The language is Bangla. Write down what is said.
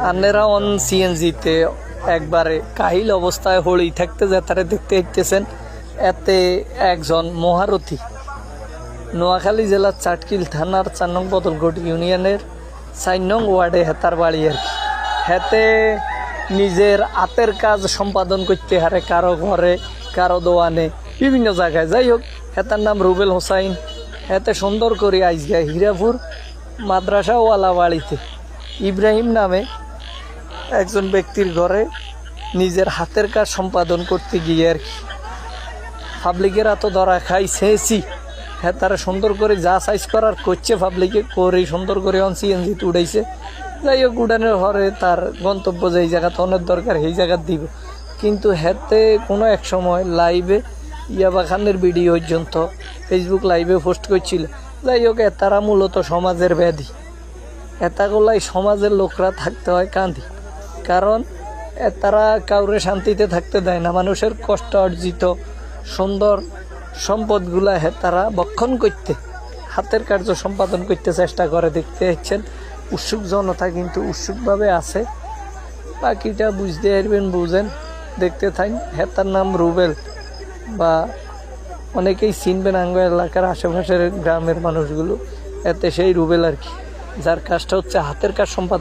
আন্নেরা অন সিএনজিতে একবারে কাহিল অবস্থায় হলি থাকতে যাতারে দেখতে দেখতেছেন। এতে একজন মহারথী নোয়াখালী জেলার চাটকিল থানার 4 নং বদলগড় ইউনিয়নের 4 নং ওয়ার্ডে হেতার বাড়ি আর কি। হেতে নিজের হাতের কাজ সম্পাদন করতে হারে কারো ঘরে কারো দোয়ানে বিভিন্ন জায়গায়। যাই হোক, হেতার নাম রুবেল হোসাইন। হেতে সুন্দর করে আইসগায় হীরাপুর মাদ্রাসাওয়ালা বাড়িতে ইব্রাহিম নামে একজন ব্যক্তির ঘরে নিজের হাতের কাজ সম্পাদন করতে গিয়ে আর কি পাবলিকের এত ধরা খাইছেছি। হ্যাঁ, তারা সুন্দর করে যা সাইজ করার করছে পাবলিকে করে সুন্দর করে অন সিএনজিতে উড়াইছে। যাই হোক, উড়ানোর পরে তার গন্তব্য যেই জায়গা অনেক দরকার সেই জায়গা দিব। কিন্তু হেতে কোনো এক সময় লাইভে ইয়াবা খানের ভিডিও পর্যন্ত ফেসবুক লাইভে পোস্ট করছিল। যাই হোক, তারা মূলত সমাজের ব্যাধি। এতাগুলাই সমাজের লোকরা থাকতে হয় কাঁদি, কারণ তারা কাউরে শান্তিতে থাকতে দেয় না। মানুষের কষ্ট অর্জিত সুন্দর সম্পদগুলা তারা বক্ষণ করতে হাতের কার্য সম্পাদন করতে চেষ্টা করে। দেখতে পাচ্ছেন উৎসুক জনতা কিন্তু উৎসুকভাবে আছে। বাকিটা বুঝতে পারবেন, বুঝেন, দেখতে থাকেন। হেতার নাম রুবেল, বা অনেকেই চিনবেন আঙ্গ এলাকার আশেপাশের গ্রামের মানুষগুলো। এতে সেই রুবেল আর কি, যার কাজটা হচ্ছে হাতের কাজ সম্পাদন।